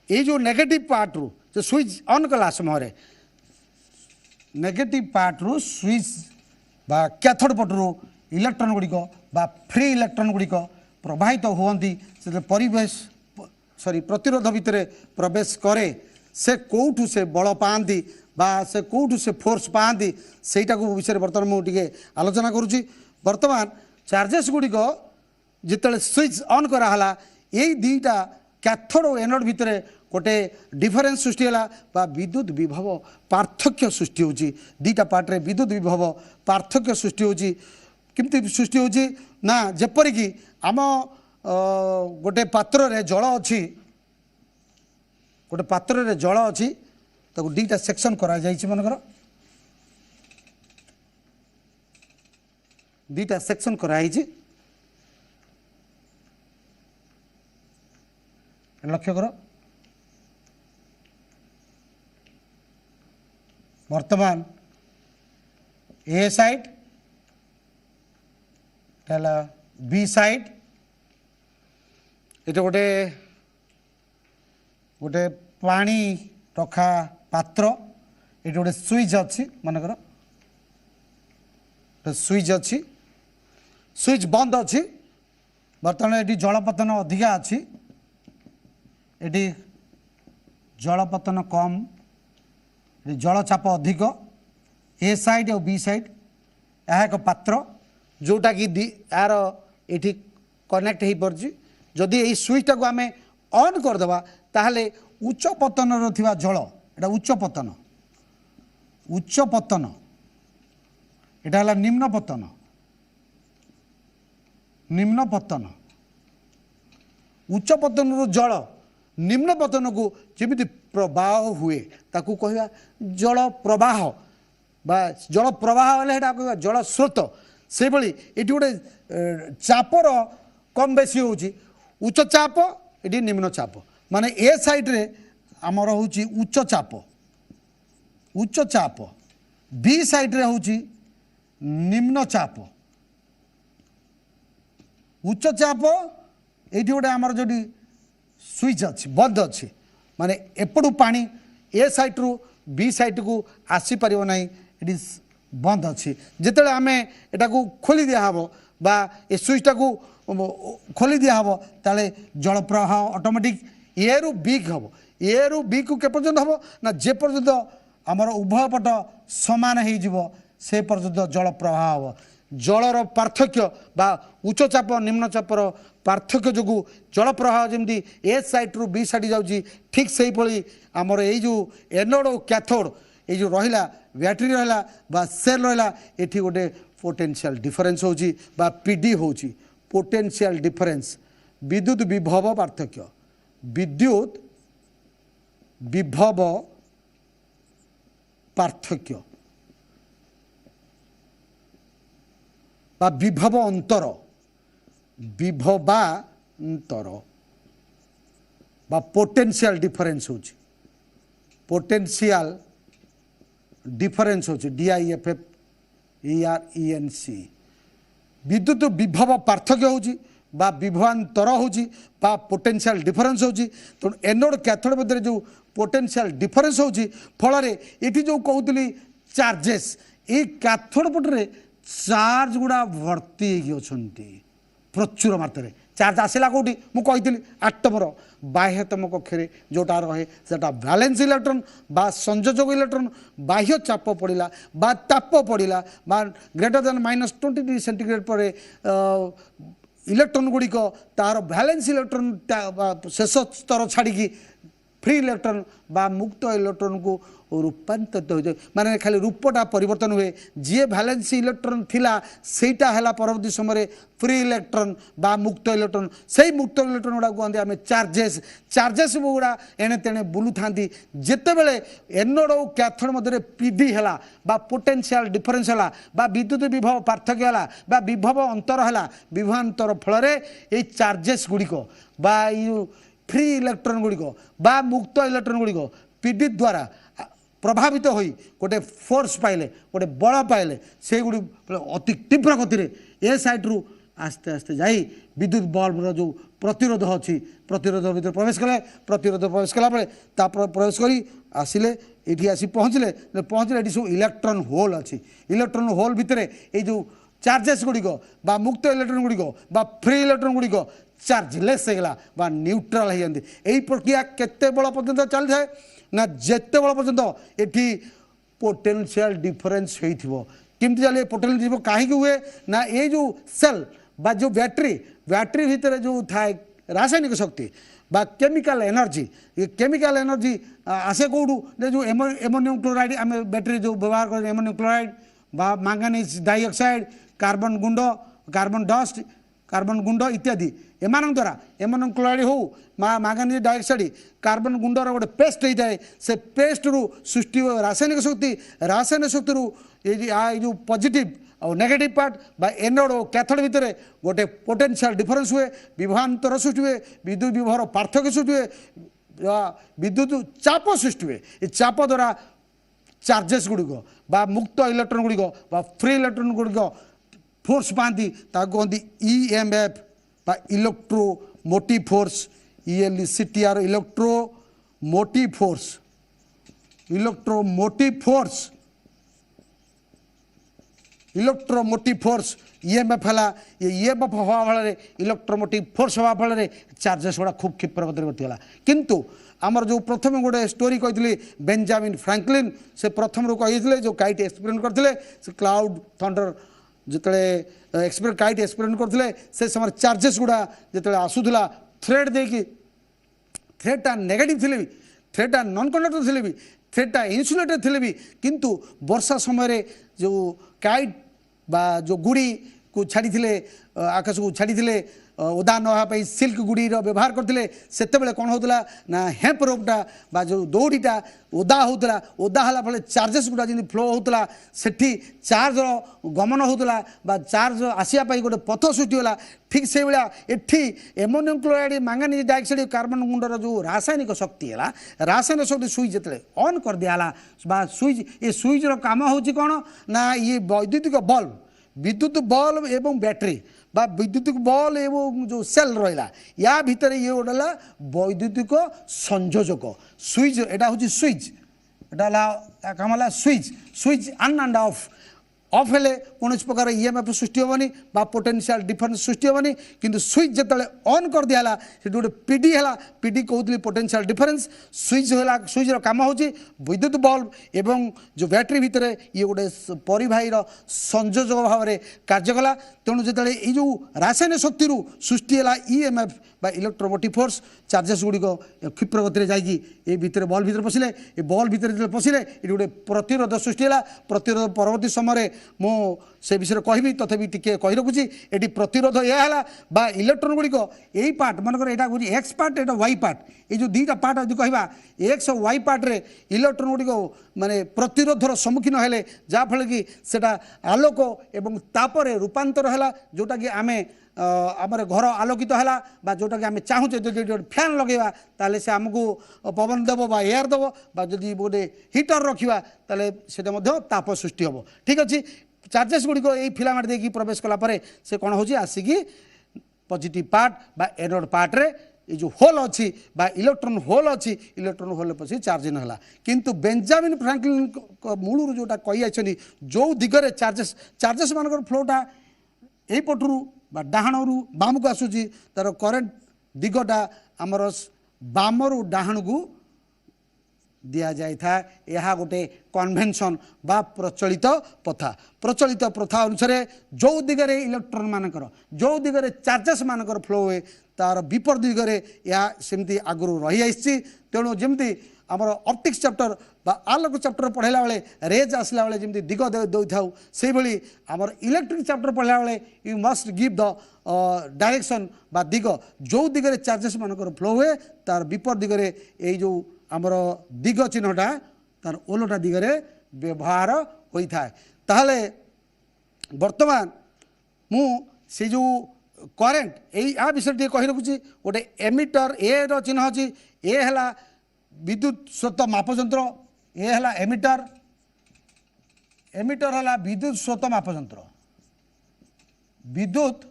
ये जो नेगेटिव पार्ट रू जो स्विच ऑन कला समय नेगेटिव पार्ट रू स्विच बा कैथोड पटरू इलेक्ट्रॉन गुड़िक बा फ्री इलेक्ट्रॉन गुड़िक प्रवाहित होती परिवेश सॉरी प्रतिरोध भितर प्रवेश करे से कौटू से बल पाती बा से कौटू से फोर्स पाती सेटा को विषय बर्तमान मुझे आलोचना करुँची बर्तमान चार्जेस गुड़िक जिते स्विच ऑन कराला यही दुईटा कैथोड और एनोड भितर गोटे डिफरेन्स सृष्टि है विद्युत विभव पार्थक्य सृष्टि होची दुईटा पार्टे विद्युत विभव पार्थक्य सृष्टि होची केमती सृष्टि होची ना जेपरिक आम गोटे पात्र रे जल अच्छी गोटे पात्र रे जल अच्छी दुईटा सेक्शन करा मनकर दुईटा सेक्शन कराई लक्ष्य कर वर्तमान ए साइड बी साइड ये गोटे गोटे पानी रखा पात्र ये गोटे स्विच अच्छी मनकर स्विच अच्छी स्विच बंद अच्छी बर्तमान ये जलपतन अधिका अच्छी ये जलपतन कम जलचाप अधिक ए साइड और बी साइड यह एक पात्र जोटा कि यार ये कनेक्ट हो पार्ची जदि ये स्विचटा को आम ऑन करदे ताहले उच्च पतन थिबा जल एटा उच्च पतन एटा हला निम्न पतन उच्च पतन जल निम्न पतन को जमी प्रवाह हुए ताकू कहवा जल प्रवाह बा जल प्रवाह हेल्ला कहवा जल स्रोत से भाई ये गोटे चापर कम बेसी होची उच्च चाप ये निम्न चाप माने ए साइड रे आमर होची उच्च चाप बी साइड रे होची निम्न चाप उच्च चाप ये गोटे आमर जो स्विच अच्छी बंद अच्छी माने एपटू पानी ए साइड रु बी साइड को आसी परिबो नाही इट इज बंद अच्छी जिते आम एटा को खोली दिया हबो बा ए स्विचटा को खोली दिया हबो ताले जल प्रवाह ऑटोमेटिक ए रु बी हम ए रु बी को के पर्यंत हम ना जे पर्यंत आमर उभय पट समान हो जिवो से पर्यंत जल प्रवाह हम जलर पार्थक्य बा उच्च चाप निम्न चापर पार्थक्य जो जल प्रवाह जमी ए साइड रु बी साइड जाऊँगी ठीक से ही आमर ये जो एनोड और कैथोड ये जो रहा बैटेरी रहा बा सेल रहा ये गोटे पोटेंशियल डिफरेंस होची बा पीडी होची पोटेंशियल डिफरेंस विद्युत विभव पार्थक्य विद्युत विभव पार्थक्य बा विभव अंतर विभवांतर बा पोटेंशियल डिफरेंस होची पोटेंशियल डिफरेंस होची DIFF ERENC विद्युत विभव पार्थक्य होची बा विभवांतर होची बा पोटेंशियल डिफरेंस होची तो एनोड कैथोड मध्य जो पोटेंशियल डिफरेंस होची फल ये जो कहूली चार्जेस ये कैथोड पटरे चार्ज गुड़ा भर्ती होती प्रचुर मात्रा चार्ज आसला कौटी मुझे आटमर बाह्यतम कक्षे जोटा रहे सेटा वैलेंस इलेक्ट्रॉन बा संयोजक इलेक्ट्रॉन बाह्य चाप पड़ा बा ताप पड़ा बा ग्रेटर देन -20 डिग्री सेंटीग्रेड पर इलेक्ट्रॉन गुड़िक तार वैलेंस इलेक्ट्रॉन शेष स्तर छाड़ी फ्री इलेक्ट्रॉन बा मुक्त इलेक्ट्रॉन को रूपांतरित हो जाए माने खाली रूपटा परिवर्तन हुए जी वैलेंस इलेक्ट्रॉन थिला सेटा हला परवर्ती समय फ्री इलेक्ट्रॉन बा मुक्त इलेक्ट्रॉन से मुक्त इलेक्ट्रॉन गुड़ा कहते आम चार्जेस चार्जेस गुड़ा एणे तेणे बुलू था जिते बड़े एनोड और कैथोड मध्य पीडी है बा पोटेंशियल डिफरेंस है बा विद्युत विभव पार्थक्य है बा विभव अंतर है विभवांतर फल ये चार्जेस गुड़िक बा फ्री इलेक्ट्रॉन गुड़िक बा मुक्त इलेक्ट्रॉन गुड़िक पीडी द्वारा प्रभावित होई गोटे फोर्स पाइले गोटे बल पाइले से गुड़ी अति तीव्र गति ए साइड रु आस्ते आस्ते जाई विद्युत बल्बर जो प्रतिरोध अच्छी प्रतिरोध भर प्रवेश कले प्रतिरोध प्रवेश कला प्रवेश करी आसिले ये आसी पहुँचले ये सब इलेक्ट्रॉन होल अच्छी इलेक्ट्रॉन होल भितर ये जो चार्जेस गुड़िक बा मुक्त इलेक्ट्रॉन गुड़िक बा फ्री इलेक्ट्रॉन गुड़िक चार्जलेस होगा बा न्यूट्राल हो जाती यही प्रक्रिया केते बल पर्यंत चली थाए ना जिते बल पर्यंत ये पोटेंशियल डिफरेंस होमती चलिए पोटेंशियल कहीं हुए ना ये जो सेल बा जो बैटेरी भितर जो थाए रासायनिक शक्ति बा केमिकल एनर्जी ये केमिकल एनर्जी आसे कौटू जो एमोनियम क्लोराइड आम बैटेरी जो व्यवहार कर एमोनियम क्लोराइड बा मैंगानीज डाइऑक्साइड कार्बन गुंड कार्बन डस्ट कार्बन गुंड इत्यादि एमान द्वारा एमोनियम क्लोराइड हो मैंगानीज डाइऑक्साइड कार्बन गुंडर गोटे पेस्ट होता है से पेस्ट रु सृष्टि रासायनिक शक्ति रु ये जो पॉजिटिव और नेगेटिव पार्ट बा एनोड और कैथोड भितर गोटे पोटेंशियल डिफरेंस हुए विभवांतर सृष्टि हुए विद्युत विभवर पार्थक्य सृष्टि हुए विद्युत चाप सृष्टि हुए ये चाप द्वारा चार्जेस गुड़िक बा मुक्त इलेक्ट्रॉन गुड़िक बा फ्री इलेक्ट्रॉन गुड़िक फोर्स पाती कहते EMF बा electromotive force ELECTR electromotive force EMF है ये EMF हवा फल इलेक्ट्रोमोटिव फोर्स हवा फल चार्जेस गुड़ा खूब क्षिप्र गति गतिगला किंतु आमर जो प्रथम गोटे स्टोरी कही बेंजामिन फ्रैंकलिन से प्रथम रू कही जो काइट एक्सपेरिमेंट करते क्लाउड थंडर जिते काइट एक्सपेरिमेंट करते से समय चार्जेस गुड़ा जिते आसूला थ्रेड देकी थ्रेडटा नेगेटिव थे भी थ्रेडटा नॉन कंडक्टर थे भी थ्रेडटा इन्सुलेटेड थे भी किंतु वर्षा समय जो काइट बा जो गुड़ी को छाड़ी आकाश को छाड़ी ओदा नहापी सिल्क गुड़ी व्यवहार करते से कौन होता ना हेम्प रोपटा बा जो दौड़ीटा ओदा होता ओदा है फल चार्जेस गुड़ा जमी फ्लो होता सेठी चार्ज गमन होता बा चार्ज आसापी गोटे पथ सृष्टिगला ठीक से भाया एटी ammonium chloride manganese dioxide carbon गुंडर जो रासायनिक शक्ति है रासायनिक शक्ति स्विच जिते ऑन कर दिया बा स्विच ये स्विच काम हो कौन ना ये वैद्युतिक बल्ब विद्युत बल्ब एवं बैटरी बा विद्युतिक बल्ब एवं जो सेल रहा या भितर ये गोटे वैद्युतिक संयोजक स्विच एटा हूँ स्विच एटा काम है switch switch on end of of हेले कौन प्रकार EMF सृष्टि हेनी बा पोटेंशियल डिफरेंस सृष्टि हेनी किंतु स्विच जिते ऑन कर दिया से गोटे PD है PD कहते पोटेंशियल डिफरेंस स्विच है स्विच काम हो विद्युत बल्ब एवं जो बैटरी भितर ये गोटे परिवाहीर संयोजक भाव में कार्य कला तेणु जो ये रासायनिक शक्ति सृष्टि है EMF बा इलेक्ट्रोमोटिव फोर्स चार्जेस गुड़िक क्षिप्र गति जाकि भितर बल्ब भितर पशिले ये बल्ब भितर जो पशिले ये गोटे प्रतिरोध सृष्टि है प्रतिरोध परवर्ती समय मु से विषय कहि तथापि टिके कहि रखुची एटी प्रतिरोध यह है बा इलेक्ट्रॉन गुड़िक यही पार्ट मनकर यहाँ हूँ x part iota y part ये जो दुईटा पार्ट यदि कहवा एक्स और वाई पार्ट रे इलेक्ट्रॉन गुड़िक माने प्रतिरोधर सम्मुखीन हेले जहाँफल कि सेटा आलोक एवं तापर रूपांतर है जोटा कि आमे आमर घर आलोकित है बा जोटा कि आम चाहूचे जो फैन लगेगा ताले से आमको पवन देव बा एयर देव बा जदि गोटे हिटर रखा ताले से ताप सृष्टि हम ठीक अच्छे चार्जेस गुड़िक यही फिलामेंट देखिए प्रवेश कलापर से कौन हो आसिकी पॉजिटिव पार्ट बा एनोड पार्ट रे ये जो होल अच्छी बा इलेक्ट्रॉन होल अच्छी इलेक्ट्रॉन होल पसी चार्जिंग है किंतु बेंजामिन फ्रैंकलिन मूल जोटा कही जो दिगरे चार्जेस चार्जेस मान फ्लोटा यही पटरू बा डाहाणु बाम को आसूची तार करेन्ट दिगटा आमर बाम रु डाहाण को दिया जाए था यह गोटे कन्वेंशन बा प्रचलित प्रथा अनुसार जो दिगरे इलेक्ट्रॉन मानकर जो दिगरे चार्जेस मानकर फ्लो हुए तार विपरीत दिगरे या सेमती आगु रही आई तेणु जमती आमर ऑप्टिक्स चैप्टर बा आलोक चैप्टर पढ़ाला बेले रेज आसला बेले जमी दिग दे था से भाई आमर इलेक्ट्रिक चैप्टर पढ़ला बेले you must give the direction बा दिग जो दिगरे चार्जेस मानकर फ्लो हुए तार विपरीत दिगरे ये जो आमर दिग चिन्हटा तार ओलटा दिगरे व्यवहार होता है ताहले वर्तमान मु से जो करेन्ट या विषय टे कही रखुची गोटे एमिटर ए रो चिन्ह अच्छी ए है विद्युत स्रोत मापजंत्र ये है एमिटर एमिटर है विद्युत स्रोत मापजंत्र विद्युत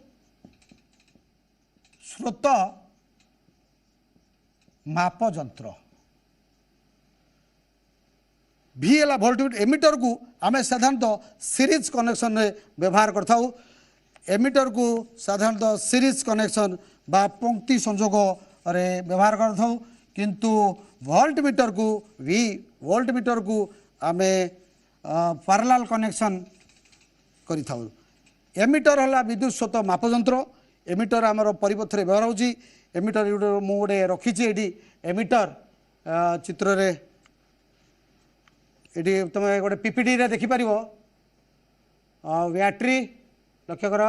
स्रोत मापजंत्र भी है वोल्टमीटर एमिटर को आम साधारणतः सीरीज कनेक्शन रे व्यवहार करता एमिटर को साधारणतः सीरीज कनेक्शन बा पंक्ति संजोग रे व्यवहार करता किंतु वोल्टमीटर को भी वोल्टमीटर को आम पैरेलल कनेक्शन करिथाउ एमिटर है विद्युत स्रोत मापजंत्र एमिटर आमर परिपथ रे व्यवहार होची एमिटर मु गोटे रखी एमिटर चित्र रे ये तुम गोटे पीपीटी रे देखिपर बैटरी लक्ष्य कर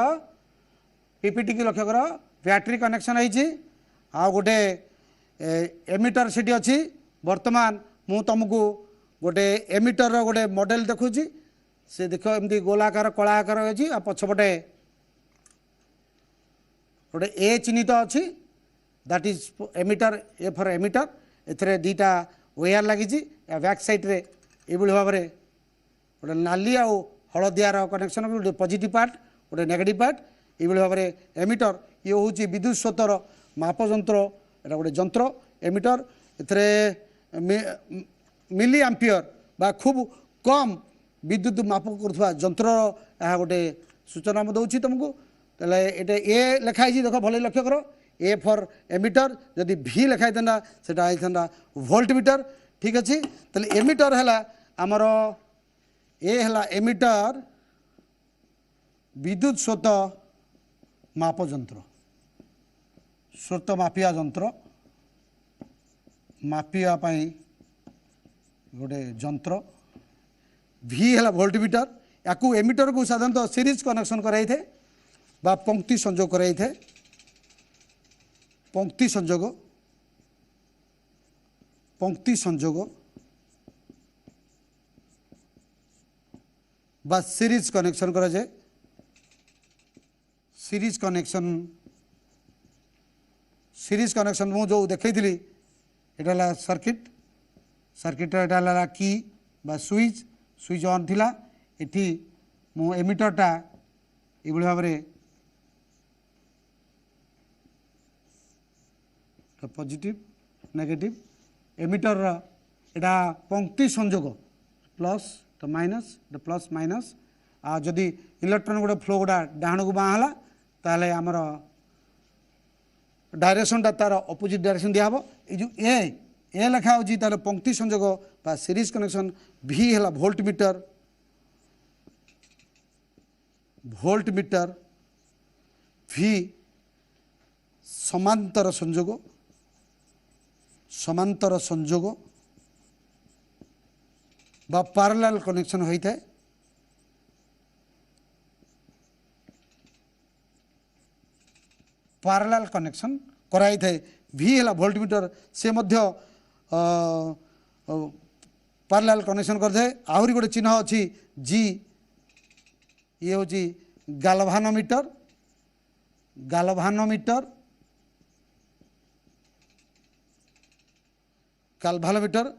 पीपीटी की लक्ष्य कर बैटरी कनेक्शन है गोटे एमिटर से अच्छी वर्तमान मु तुमको गोटे एमिटर गोटे मॉडल देखुची से देख एमती गोलाकार कला आकार अच्छी आ पछपटे गोटे ए चिन्हित अच्छी that is emitter E for emitter एथरे दीटा वायर लगी बैक साइड रे ये भाव में गोटे नाली आ हलदियार कनेक्शन गोटे पॉजिटिव पार्ट गोटे नेगेटिव पार्ट ये भाव में एमिटर ये हूँ विद्युत स्रोतर मापजंत्र एटा गोटे जंत्र एमिटर एथरे मिली एम्पियर बा खूब कम विद्युत माप कर जंत्र यह गोटे सूचना दूसरी तुमको तेल ये ए लिखाई देख भले लक्ष्य कर ए फॉर एमिटर जदि भी लिखाई था से वोल्ट मीटर ठीक अच्छे तेल एमिटर है आमर ए है एमिटर विद्युत स्रोत माप जंत्र स्रोत मापिया जंत्र मापिया गोटे जंत्र भी है वोल्ट मीटर या एमिटर को साधारणतः सीरीज कनेक्शन कराई थे बा पंक्ति संजोग कराई थे पंक्ति संजोग बा सीरीज कनेक्शन करा जाए सीरीज कनेक्शन मु जो देखई एटा सर्किट सर्किट एटा की बा स्विच स्विच ऑन थिला एठी मो एमिटरटा ये भाव में पॉजिटिव नेगेटिव एमिटर एटा पंक्ति संजोग प्लस तो माइनस प्लस माइनस आ जदि इलेक्ट्रॉन गोटे फ्लो गुड़ा डाण को बाँला ताले आमर डायरेक्शनटा तार अपोजिट डायरेक्शन दिहब ये जो ए लिखा होची ताले पंक्ति संजोग बा सीरीज कनेक्शन भी है वोल्ट मीटर भी समांतर संजोग बा पैरेलल कनेक्शन होता है पैरेलल कनेक्शन कराई थे भी है वोल्ट मीटर से मध्य पैरेलल कनेक्शन कर दे आहरी गोटे चिन्ह अच्छी जी ये हूँ गाल्वानोमीटर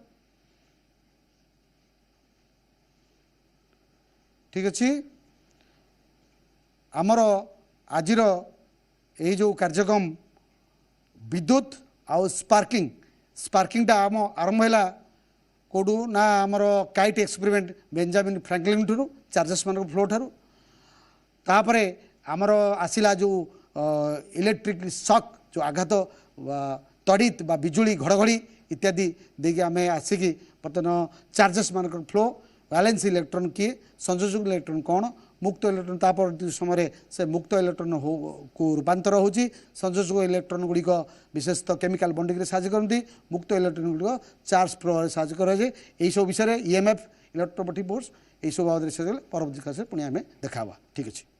ठीक अच्छे आमर आजिर यही जो कार्यक्रम विद्युत आउ स्पार्किंगटा आम आरंभ है कौटू ना आमर काइट एक्सपेरिमेंट बेंजामिन फ्रैंकलिन ठू चार्जेस मान फ्लो ठारू तापर आमर आसला जो इलेक्ट्रिक शॉक जो आघात तड़ित बा बिजुली घड़घड़ी इत्यादि देखिए आम आसिकी बर्तमान चार्जेस मान फ्लो बैलेंस इलेक्ट्रॉन किए संयोजक इलेक्ट्रॉन कौन मुक्त इलेक्ट्रॉन तापर समय से मुक्त इलेक्ट्रॉन को रूपांतर होची संयोजक इलेक्ट्रॉन गुड़िक विशेषतः केमिकल बॉन्डिंग रे साहाय्य करती मुक्त इलेक्ट्रॉन गुड़िक चार्ज प्रवाह साहाय्य कराए यही सब विषय ईएमएफ इलेक्ट्रोमोटिव फोर्स यही सब बाबद परवर्ती क्लास पुणी आम देखा ठीक अच्छे।